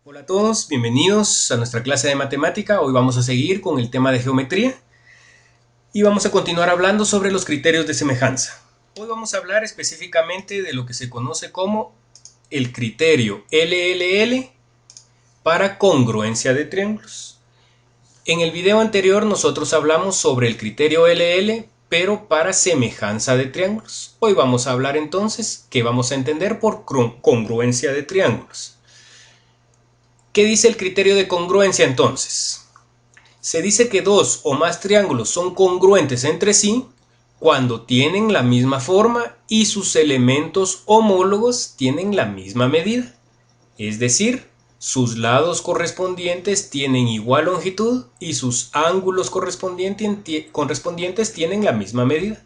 Hola a todos, bienvenidos a nuestra clase de matemática. Hoy vamos a seguir con el tema de geometría y vamos a continuar hablando sobre los criterios de semejanza. Hoy vamos a hablar específicamente de lo que se conoce como el criterio LLL para congruencia de triángulos. En el video anterior nosotros hablamos sobre el criterio LL pero para semejanza de triángulos. Hoy vamos a hablar entonces qué vamos a entender por congruencia de triángulos. ¿Qué dice el criterio de congruencia entonces? Se dice que dos o más triángulos son congruentes entre sí cuando tienen la misma forma y sus elementos homólogos tienen la misma medida. Es decir, sus lados correspondientes tienen igual longitud y sus ángulos correspondientes tienen la misma medida.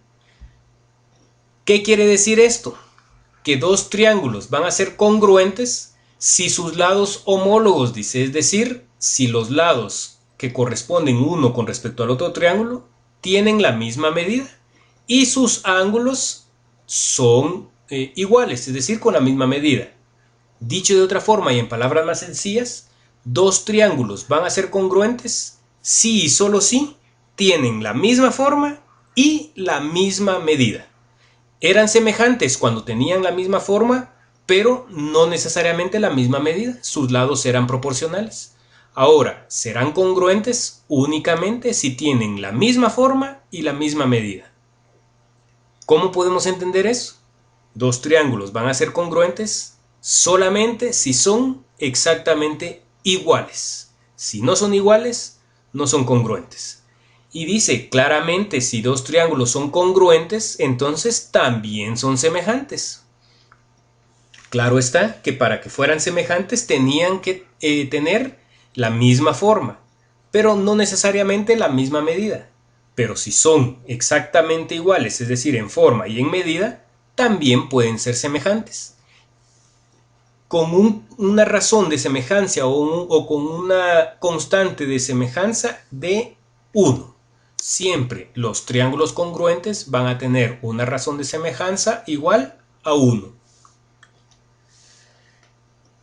¿Qué quiere decir esto? Que dos triángulos van a ser congruentes si sus lados homólogos, dice, es decir, si los lados que corresponden uno con respecto al otro triángulo tienen la misma medida y sus ángulos son iguales, es decir, con la misma medida. Dicho de otra forma y en palabras más sencillas, dos triángulos van a ser congruentes si y solo si tienen la misma forma y la misma medida. Eran semejantes cuando tenían la misma forma, pero no necesariamente la misma medida. Sus lados eran proporcionales. Ahora, serán congruentes únicamente si tienen la misma forma y la misma medida. ¿Cómo podemos entender eso? Dos triángulos van a ser congruentes solamente si son exactamente iguales. Si no son iguales, no son congruentes. Y dice claramente, si dos triángulos son congruentes, entonces también son semejantes. Claro está que para que fueran semejantes tenían que tener la misma forma, pero no necesariamente la misma medida. Pero si son exactamente iguales, es decir, en forma y en medida, también pueden ser semejantes. Con una razón de semejanza o con una constante de semejanza de 1. Siempre los triángulos congruentes van a tener una razón de semejanza igual a 1.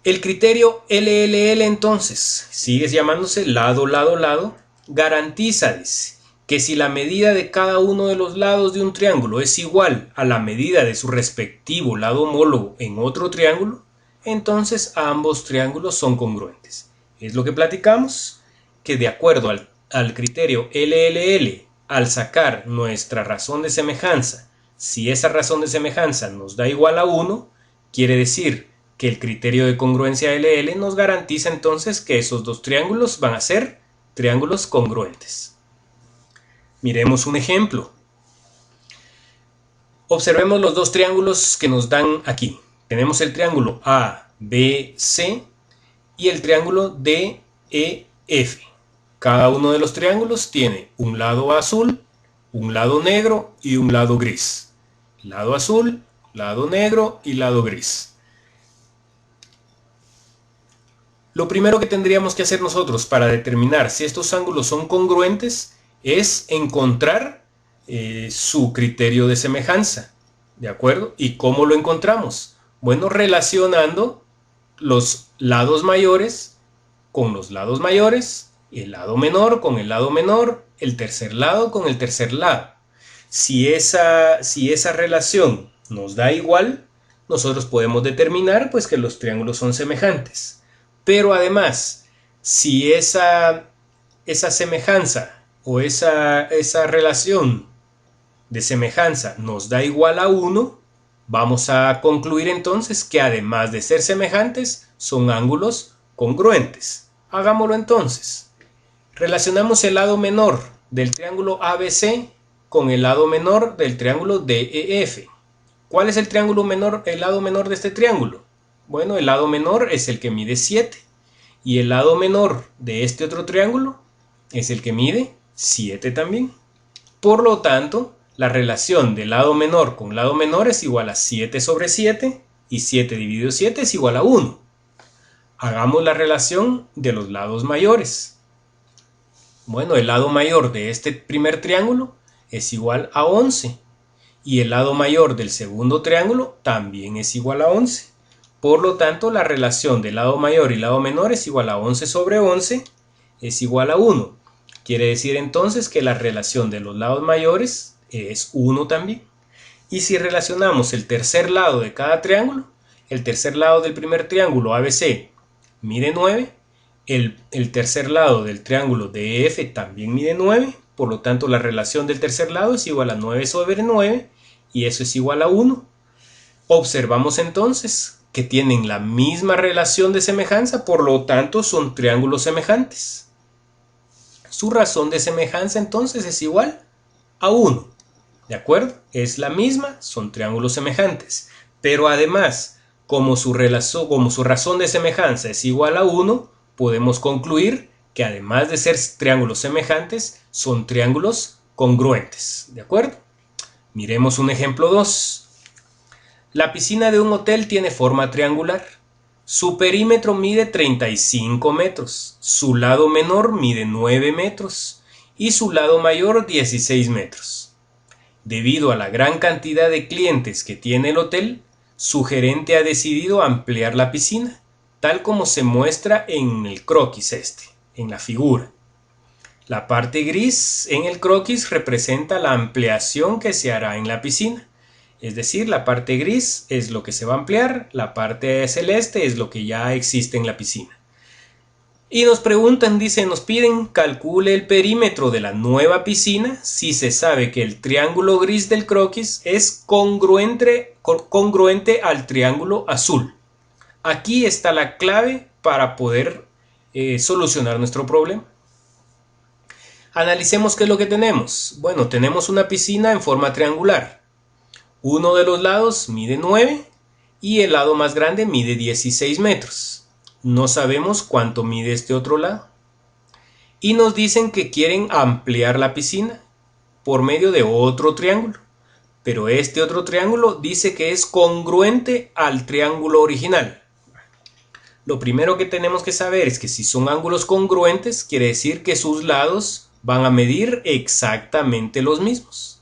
El criterio LLL entonces, sigue llamándose lado, lado, lado, garantiza, dice, que si la medida de cada uno de los lados de un triángulo es igual a la medida de su respectivo lado homólogo en otro triángulo, entonces ambos triángulos son congruentes. Es lo que platicamos, que de acuerdo al criterio LLL, al sacar nuestra razón de semejanza, si esa razón de semejanza nos da igual a 1, quiere decir que el criterio de congruencia LL nos garantiza entonces que esos dos triángulos van a ser triángulos congruentes. Miremos un ejemplo. Observemos los dos triángulos que nos dan aquí. Tenemos el triángulo ABC y el triángulo DEF. Cada uno de los triángulos tiene un lado azul, un lado negro y un lado gris. Lado azul, lado negro y lado gris. Lo primero que tendríamos que hacer nosotros para determinar si estos ángulos son congruentes es encontrar su criterio de semejanza, ¿de acuerdo? ¿Y cómo lo encontramos? Bueno, relacionando los lados mayores con los lados mayores, el lado menor con el lado menor, el tercer lado con el tercer lado. Si esa relación nos da igual, nosotros podemos determinar pues que los triángulos son semejantes. Pero además, si esa semejanza o esa relación de semejanza nos da igual a 1, vamos a concluir entonces que además de ser semejantes, son ángulos congruentes. Hagámoslo entonces. Relacionamos el lado menor del triángulo ABC con el lado menor del triángulo DEF. ¿Cuál es el lado menor de este triángulo? Bueno, el lado menor es el que mide 7 y el lado menor de este otro triángulo es el que mide 7 también. Por lo tanto, la relación de lado menor con lado menor es igual a 7 sobre 7 y 7 dividido 7 es igual a 1. Hagamos la relación de los lados mayores. Bueno, el lado mayor de este primer triángulo es igual a 11 y el lado mayor del segundo triángulo también es igual a 11. Por lo tanto, la relación del lado mayor y lado menor es igual a 11 sobre 11 es igual a 1. Quiere decir entonces que la relación de los lados mayores es 1 también. Y si relacionamos el tercer lado de cada triángulo, el tercer lado del primer triángulo ABC mide 9, el tercer lado del triángulo DEF también mide 9, por lo tanto la relación del tercer lado es igual a 9 sobre 9 y eso es igual a 1. Observamos entonces que tienen la misma relación de semejanza, por lo tanto son triángulos semejantes. Su razón de semejanza entonces es igual a 1. ¿De acuerdo? Es la misma, son triángulos semejantes. Pero además, como su razón de semejanza es igual a 1, podemos concluir que además de ser triángulos semejantes, son triángulos congruentes. ¿De acuerdo? Miremos un ejemplo 2. La piscina de un hotel tiene forma triangular. Su perímetro mide 35 metros, su lado menor mide 9 metros y su lado mayor 16 metros. Debido a la gran cantidad de clientes que tiene el hotel, su gerente ha decidido ampliar la piscina, tal como se muestra en el croquis en la figura. La parte gris en el croquis representa la ampliación que se hará en la piscina. Es decir, la parte gris es lo que se va a ampliar, la parte celeste es lo que ya existe en la piscina. Y nos preguntan, nos piden calcule el perímetro de la nueva piscina si se sabe que el triángulo gris del croquis es congruente al triángulo azul. Aquí está la clave para poder solucionar nuestro problema. Analicemos qué es lo que tenemos. Bueno, tenemos una piscina en forma triangular. Uno de los lados mide 9 y el lado más grande mide 16 metros. No sabemos cuánto mide este otro lado. Y nos dicen que quieren ampliar la piscina por medio de otro triángulo. Pero este otro triángulo dice que es congruente al triángulo original. Lo primero que tenemos que saber es que si son ángulos congruentes, quiere decir que sus lados van a medir exactamente los mismos.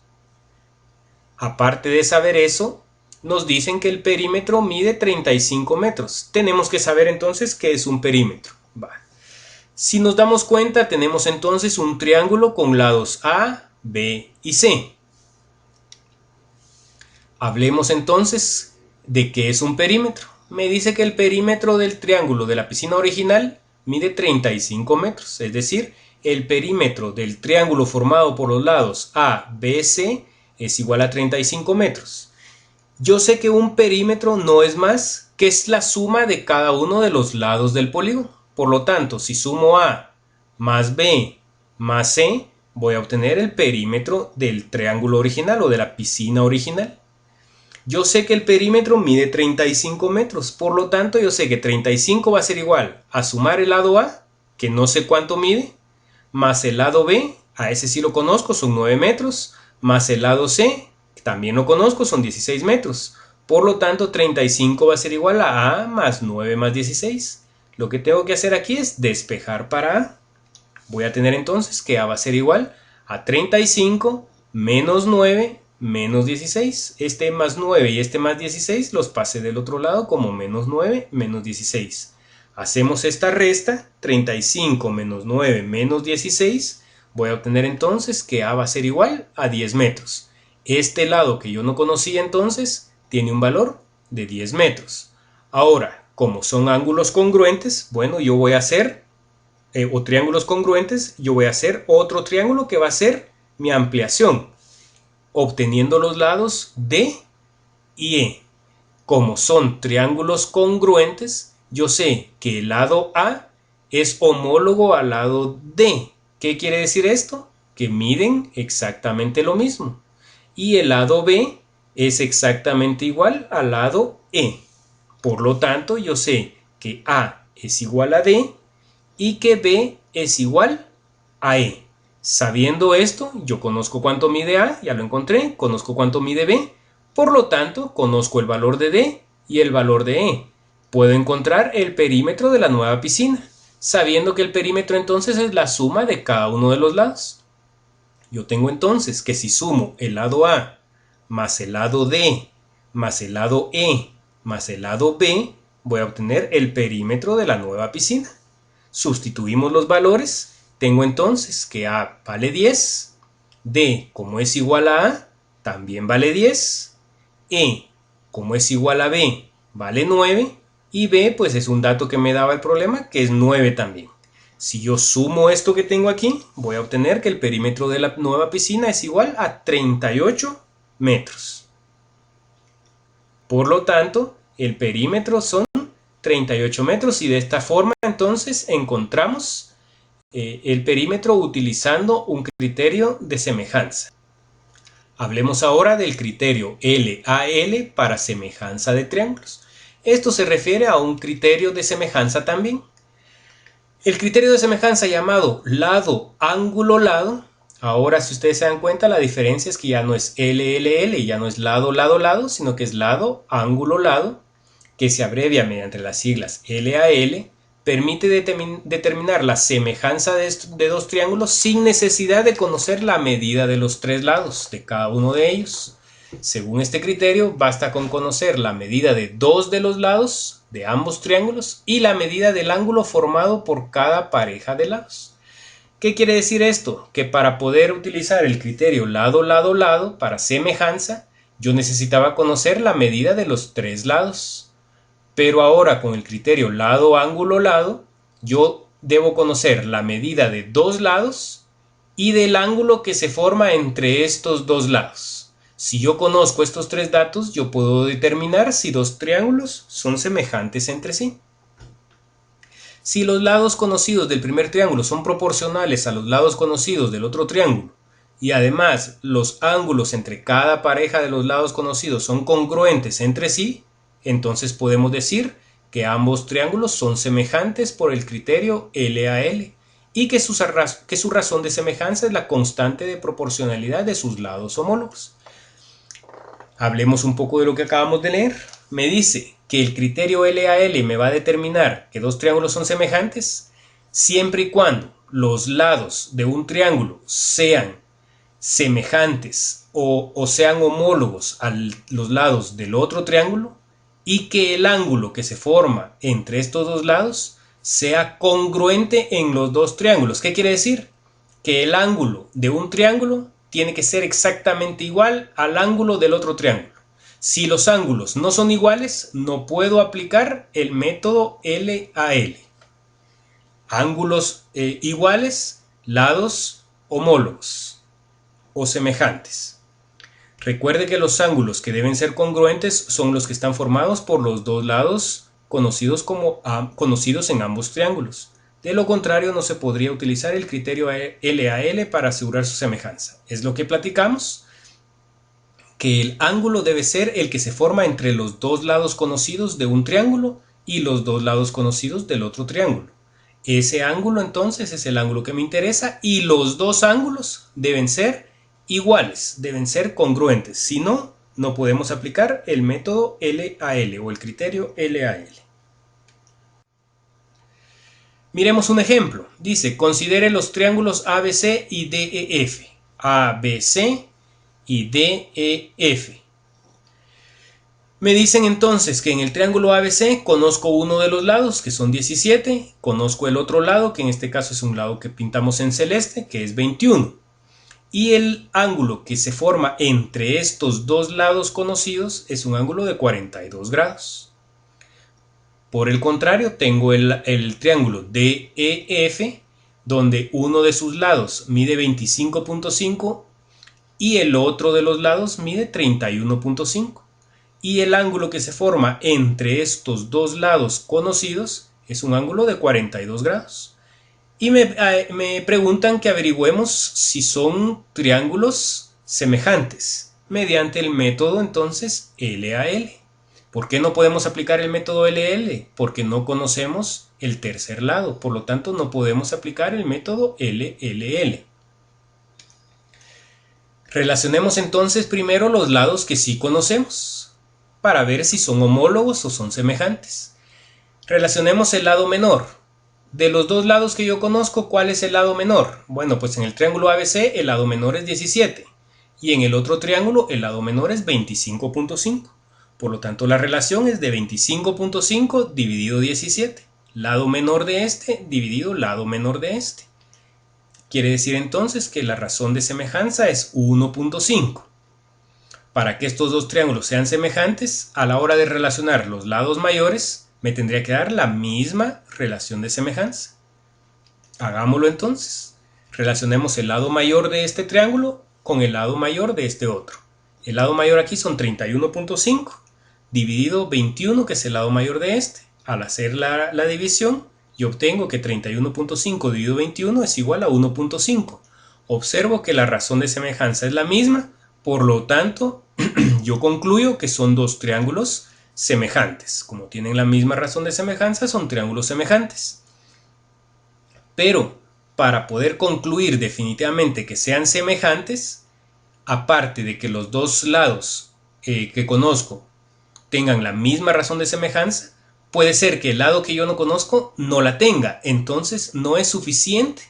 Aparte de saber eso, nos dicen que el perímetro mide 35 metros. Tenemos que saber entonces qué es un perímetro. Si nos damos cuenta, tenemos entonces un triángulo con lados A, B y C. Hablemos entonces de qué es un perímetro. Me dice que el perímetro del triángulo de la piscina original mide 35 metros. Es decir, el perímetro del triángulo formado por los lados A, B, C es igual a 35 metros. Yo sé que un perímetro no es más que es la suma de cada uno de los lados del polígono. Por lo tanto, si sumo A más B más C, voy a obtener el perímetro del triángulo original o de la piscina original. Yo sé que el perímetro mide 35 metros, por lo tanto yo sé que 35 va a ser igual a sumar el lado A, que no sé cuánto mide, más el lado B, a ese sí lo conozco, son 9 metros, más el lado C, también lo conozco, son 16 metros. Por lo tanto, 35 va a ser igual a A más 9 más 16. Lo que tengo que hacer aquí es despejar para A. Voy a tener entonces que A va a ser igual a 35 menos 9 menos 16. Este más 9 y este más 16 los pasé del otro lado como menos 9 menos 16. Hacemos esta resta, 35 menos 9 menos 16. Voy a obtener entonces que A va a ser igual a 10 metros. Este lado que yo no conocía entonces tiene un valor de 10 metros. Ahora, como son ángulos congruentes, bueno, yo voy a hacer, o triángulos congruentes, yo voy a hacer otro triángulo que va a ser mi ampliación, obteniendo los lados D y E. Como son triángulos congruentes, yo sé que el lado A es homólogo al lado D. ¿Qué quiere decir esto? Que miden exactamente lo mismo. Y el lado B es exactamente igual al lado E. Por lo tanto, yo sé que A es igual a D y que B es igual a E. Sabiendo esto, yo conozco cuánto mide A, ya lo encontré, conozco cuánto mide B, por lo tanto, conozco el valor de D y el valor de E. Puedo encontrar el perímetro de la nueva piscina, sabiendo que el perímetro entonces es la suma de cada uno de los lados. Yo tengo entonces que si sumo el lado A más el lado D más el lado E más el lado B, voy a obtener el perímetro de la nueva piscina. Sustituimos los valores. Tengo entonces que A vale 10, D como es igual a A, también vale 10, E como es igual a B, vale 9, y B pues es un dato que me daba el problema, que es 9 también. Si yo sumo esto que tengo aquí, voy a obtener que el perímetro de la nueva piscina es igual a 38 metros. Por lo tanto, el perímetro son 38 metros y de esta forma entonces encontramos el perímetro utilizando un criterio de semejanza. Hablemos ahora del criterio LAL para semejanza de triángulos. Esto se refiere a un criterio de semejanza también. El criterio de semejanza llamado lado, ángulo, lado. Ahora, si ustedes se dan cuenta, la diferencia es que ya no es LLL, ya no es lado, lado, lado, sino que es lado, ángulo, lado, que se abrevia mediante las siglas LAL, permite determinar la semejanza de dos triángulos sin necesidad de conocer la medida de los tres lados de cada uno de ellos. Según este criterio, basta con conocer la medida de dos de los lados de ambos triángulos y la medida del ángulo formado por cada pareja de lados. ¿Qué quiere decir esto? Que para poder utilizar el criterio lado, lado, lado para semejanza, yo necesitaba conocer la medida de los tres lados. Pero ahora con el criterio lado, ángulo, lado, yo debo conocer la medida de dos lados y del ángulo que se forma entre estos dos lados. Si yo conozco estos tres datos, yo puedo determinar si dos triángulos son semejantes entre sí. Si los lados conocidos del primer triángulo son proporcionales a los lados conocidos del otro triángulo y además los ángulos entre cada pareja de los lados conocidos son congruentes entre sí, entonces podemos decir que ambos triángulos son semejantes por el criterio LAL y que su razón de semejanza es la constante de proporcionalidad de sus lados homólogos. Hablemos un poco de lo que acabamos de leer. Me dice que el criterio LAL me va a determinar que dos triángulos son semejantes siempre y cuando los lados de un triángulo sean semejantes o sean homólogos a los lados del otro triángulo y que el ángulo que se forma entre estos dos lados sea congruente en los dos triángulos. ¿Qué quiere decir? Que el ángulo de un triángulo tiene que ser exactamente igual al ángulo del otro triángulo. Si los ángulos no son iguales, no puedo aplicar el método LAL. Ángulos iguales, lados homólogos o semejantes. Recuerde que los ángulos que deben ser congruentes son los que están formados por los dos lados conocidos en ambos triángulos. De lo contrario, no se podría utilizar el criterio LAL para asegurar su semejanza. Es lo que platicamos, que el ángulo debe ser el que se forma entre los dos lados conocidos de un triángulo y los dos lados conocidos del otro triángulo. Ese ángulo entonces es el ángulo que me interesa y los dos ángulos deben ser iguales, deben ser congruentes. Si no, no podemos aplicar el método LAL o el criterio LAL. Miremos un ejemplo. Dice, considere los triángulos ABC y DEF. ABC y DEF. Me dicen entonces que en el triángulo ABC conozco uno de los lados, que son 17. Conozco el otro lado, que en este caso es un lado que pintamos en celeste, que es 21. Y el ángulo que se forma entre estos dos lados conocidos es un ángulo de 42 grados. Por el contrario, tengo el triángulo DEF, donde uno de sus lados mide 25.5 y el otro de los lados mide 31.5. Y el ángulo que se forma entre estos dos lados conocidos es un ángulo de 42 grados. Y me preguntan que averigüemos si son triángulos semejantes mediante el método entonces LAL. ¿Por qué no podemos aplicar el método LL? Porque no conocemos el tercer lado, por lo tanto no podemos aplicar el método LLL. Relacionemos entonces primero los lados que sí conocemos, para ver si son homólogos o son semejantes. Relacionemos el lado menor. De los dos lados que yo conozco, ¿cuál es el lado menor? Bueno, pues en el triángulo ABC el lado menor es 17 y en el otro triángulo el lado menor es 25.5. Por lo tanto, la relación es de 25.5 dividido 17. Lado menor de este dividido lado menor de este. Quiere decir entonces que la razón de semejanza es 1.5. Para que estos dos triángulos sean semejantes, a la hora de relacionar los lados mayores, me tendría que dar la misma relación de semejanza. Hagámoslo entonces. Relacionemos el lado mayor de este triángulo con el lado mayor de este otro. El lado mayor aquí son 31.5 dividido 21, que es el lado mayor de este. Al hacer la división, yo obtengo que 31.5 dividido 21 es igual a 1.5. Observo que la razón de semejanza es la misma, por lo tanto, yo concluyo que son dos triángulos semejantes. Como tienen la misma razón de semejanza, son triángulos semejantes. Pero para poder concluir definitivamente que sean semejantes, aparte de que los dos lados que conozco tengan la misma razón de semejanza, puede ser que el lado que yo no conozco no la tenga. Entonces no es suficiente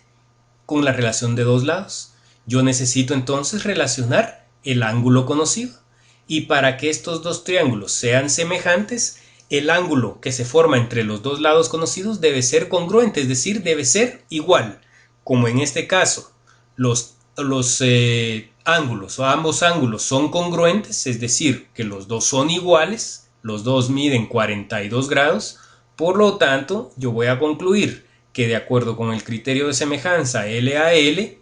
con la relación de dos lados. Yo necesito entonces relacionar el ángulo conocido. Y para que estos dos triángulos sean semejantes, el ángulo que se forma entre los dos lados conocidos debe ser congruente, es decir, debe ser igual. Como en este caso, los ángulos o ambos ángulos son congruentes, es decir, que los dos son iguales, los dos miden 42 grados, por lo tanto, yo voy a concluir que de acuerdo con el criterio de semejanza L a L,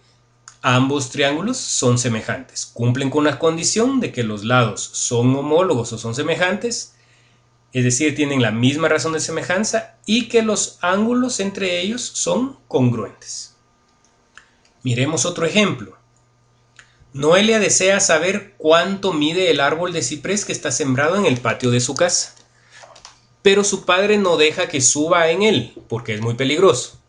ambos triángulos son semejantes. Cumplen con la condición de que los lados son homólogos o son semejantes, es decir, tienen la misma razón de semejanza y que los ángulos entre ellos son congruentes. Miremos otro ejemplo. Noelia desea saber cuánto mide el árbol de ciprés que está sembrado en el patio de su casa, pero su padre no deja que suba en él porque es muy peligroso.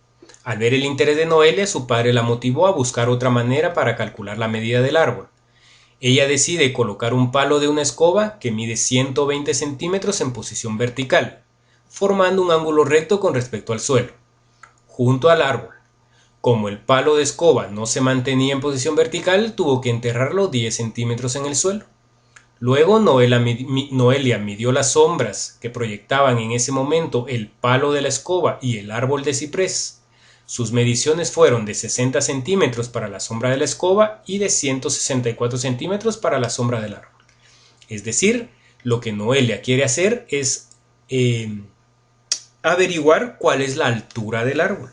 Al ver el interés de Noelia, su padre la motivó a buscar otra manera para calcular la medida del árbol. Ella decide colocar un palo de una escoba que mide 120 centímetros en posición vertical, formando un ángulo recto con respecto al suelo, junto al árbol. Como el palo de escoba no se mantenía en posición vertical, tuvo que enterrarlo 10 centímetros en el suelo. Luego Noelia midió las sombras que proyectaban en ese momento el palo de la escoba y el árbol de ciprés. Sus mediciones fueron de 60 centímetros para la sombra de la escoba y de 164 centímetros para la sombra del árbol. Es decir, lo que Noelia quiere hacer es averiguar cuál es la altura del árbol.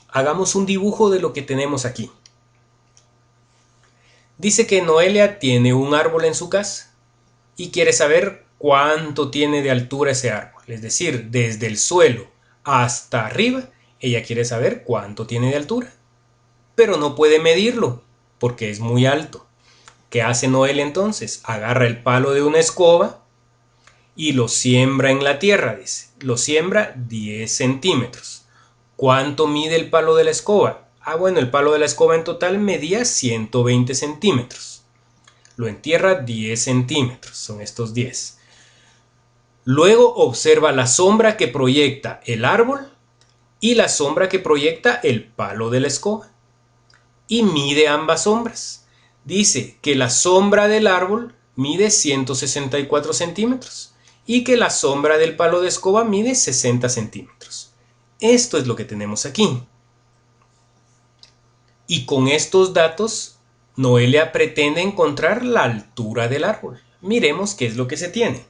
Hagamos un dibujo de lo que tenemos aquí. Dice que Noelia tiene un árbol en su casa y quiere saber cuánto tiene de altura ese árbol. Es decir, desde el suelo hasta arriba, ella quiere saber cuánto tiene de altura. Pero no puede medirlo porque es muy alto. ¿Qué hace Noelia entonces? Agarra el palo de una escoba y lo siembra en la tierra, dice. Lo siembra 10 centímetros. ¿Cuánto mide el palo de la escoba? Bueno, el palo de la escoba en total medía 120 centímetros. Lo entierra 10 centímetros, son estos 10. Luego observa la sombra que proyecta el árbol y la sombra que proyecta el palo de la escoba. Y mide ambas sombras. Dice que la sombra del árbol mide 164 centímetros y que la sombra del palo de escoba mide 60 centímetros. Esto es lo que tenemos aquí. Y con estos datos, Noelia pretende encontrar la altura del árbol. Miremos qué es lo que se tiene.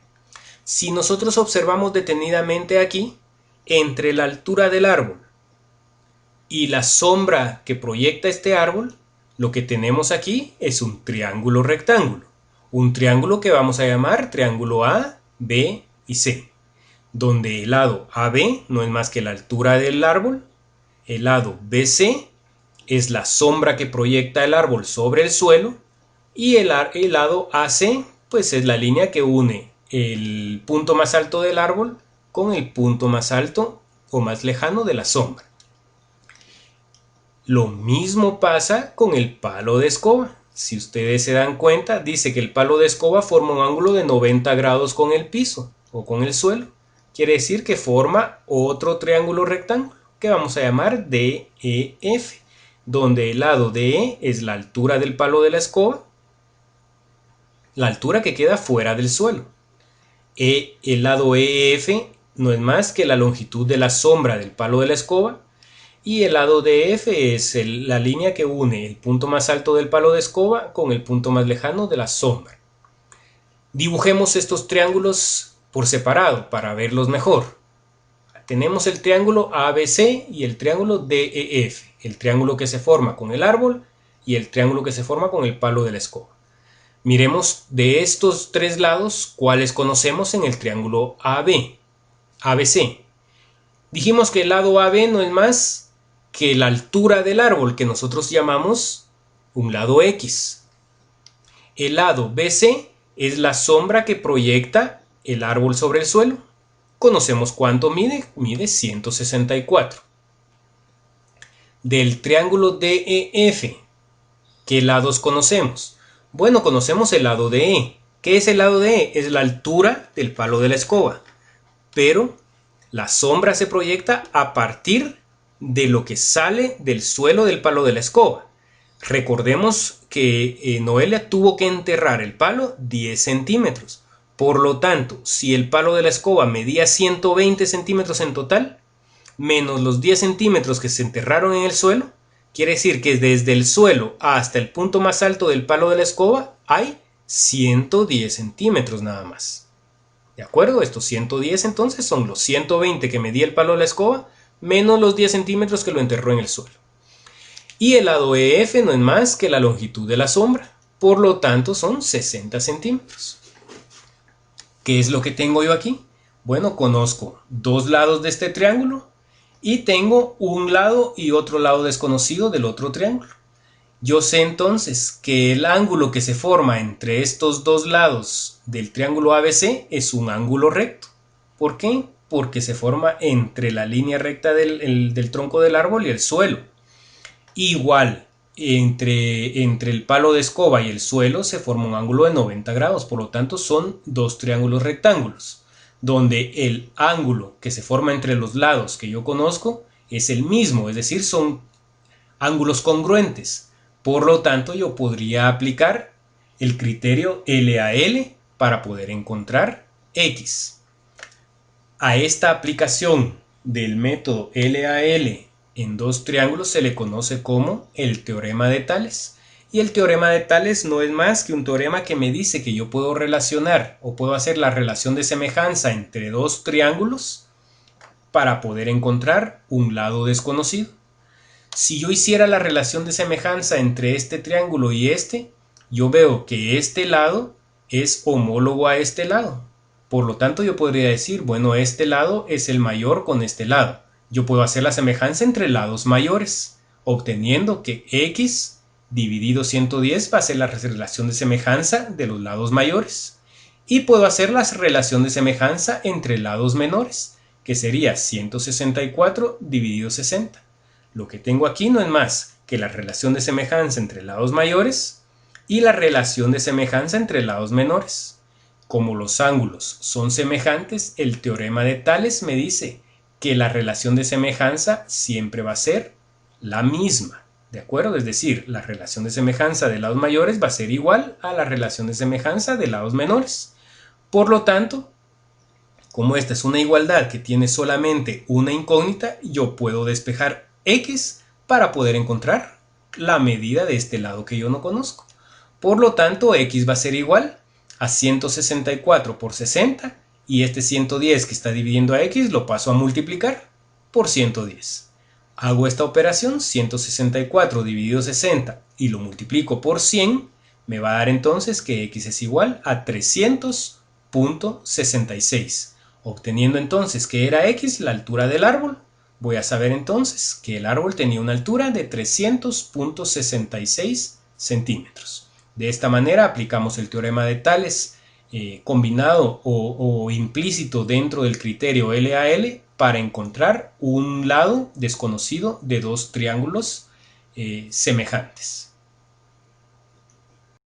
Si nosotros observamos detenidamente aquí, entre la altura del árbol y la sombra que proyecta este árbol, lo que tenemos aquí es un triángulo rectángulo. Un triángulo que vamos a llamar triángulo A, B y C, donde el lado AB no es más que la altura del árbol, el lado BC es la sombra que proyecta el árbol sobre el suelo y el lado AC pues es la línea que une el punto más alto del árbol con el punto más alto o más lejano de la sombra. Lo mismo pasa con el palo de escoba. Si ustedes se dan cuenta, dice que el palo de escoba forma un ángulo de 90 grados con el piso o con el suelo. Quiere decir que forma otro triángulo rectángulo que vamos a llamar DEF, donde el lado DE es la altura del palo de la escoba, la altura que queda fuera del suelo. El lado EF no es más que la longitud de la sombra del palo de la escoba, y el lado DF es la línea que une el punto más alto del palo de escoba con el punto más lejano de la sombra. Dibujemos estos triángulos por separado para verlos mejor. Tenemos el triángulo ABC y el triángulo DEF, el triángulo que se forma con el árbol y el triángulo que se forma con el palo de la escoba. Miremos de estos tres lados cuáles conocemos en el triángulo ABC. Dijimos que el lado AB no es más que la altura del árbol, que nosotros llamamos un lado X. El lado BC es la sombra que proyecta el árbol sobre el suelo. Conocemos cuánto mide, mide 164. Del triángulo DEF, ¿qué lados conocemos? Bueno, conocemos el lado DE. ¿Qué es el lado DE? Es la altura del palo de la escoba, pero la sombra se proyecta a partir de lo que sale del suelo del palo de la escoba. Recordemos que Noelia tuvo que enterrar el palo 10 centímetros. Por lo tanto, si el palo de la escoba medía 120 centímetros en total, menos los 10 centímetros que se enterraron en el suelo, quiere decir que desde el suelo hasta el punto más alto del palo de la escoba hay 110 centímetros nada más. ¿De acuerdo? Estos 110 entonces son los 120 que medía el palo de la escoba, menos los 10 centímetros que lo enterró en el suelo. Y el lado EF no es más que la longitud de la sombra, por lo tanto son 60 centímetros. ¿Qué es lo que tengo yo aquí? Bueno, conozco dos lados de este triángulo y tengo un lado y otro lado desconocido del otro triángulo. Yo sé entonces que el ángulo que se forma entre estos dos lados del triángulo ABC es un ángulo recto. ¿Por qué? Porque se forma entre la línea recta del tronco del árbol y el suelo. Igual, entre el palo de escoba y el suelo se forma un ángulo de 90 grados, por lo tanto son dos triángulos rectángulos, donde el ángulo que se forma entre los lados que yo conozco es el mismo, es decir, son ángulos congruentes. Por lo tanto, yo podría aplicar el criterio LAL para poder encontrar X. A esta aplicación del método LAL en dos triángulos se le conoce como el teorema de Tales. Y el teorema de Tales no es más que un teorema que me dice que yo puedo relacionar o puedo hacer la relación de semejanza entre dos triángulos para poder encontrar un lado desconocido. Si yo hiciera la relación de semejanza entre este triángulo y este, yo veo que este lado es homólogo a este lado. Por lo tanto, yo podría decir, bueno, este lado es el mayor con este lado. Yo puedo hacer la semejanza entre lados mayores, obteniendo que X dividido 110 va a ser la relación de semejanza de los lados mayores. Y puedo hacer la relación de semejanza entre lados menores, que sería 164 dividido 60. Lo que tengo aquí no es más que la relación de semejanza entre lados mayores y la relación de semejanza entre lados menores. Como los ángulos son semejantes, el teorema de Tales me dice que la relación de semejanza siempre va a ser la misma, ¿de acuerdo? Es decir, la relación de semejanza de lados mayores va a ser igual a la relación de semejanza de lados menores. Por lo tanto, como esta es una igualdad que tiene solamente una incógnita, yo puedo despejar X para poder encontrar la medida de este lado que yo no conozco. Por lo tanto, X va a ser igual a 164 por 60, y este 110 que está dividiendo a X lo paso a multiplicar por 110. Hago esta operación, 164 dividido 60, y lo multiplico por 100, me va a dar entonces que X es igual a 300.66. Obteniendo entonces que era X la altura del árbol, voy a saber entonces que el árbol tenía una altura de 300.66 centímetros. De esta manera aplicamos el teorema de Tales combinado o implícito dentro del criterio LAL para encontrar un lado desconocido de dos triángulos semejantes.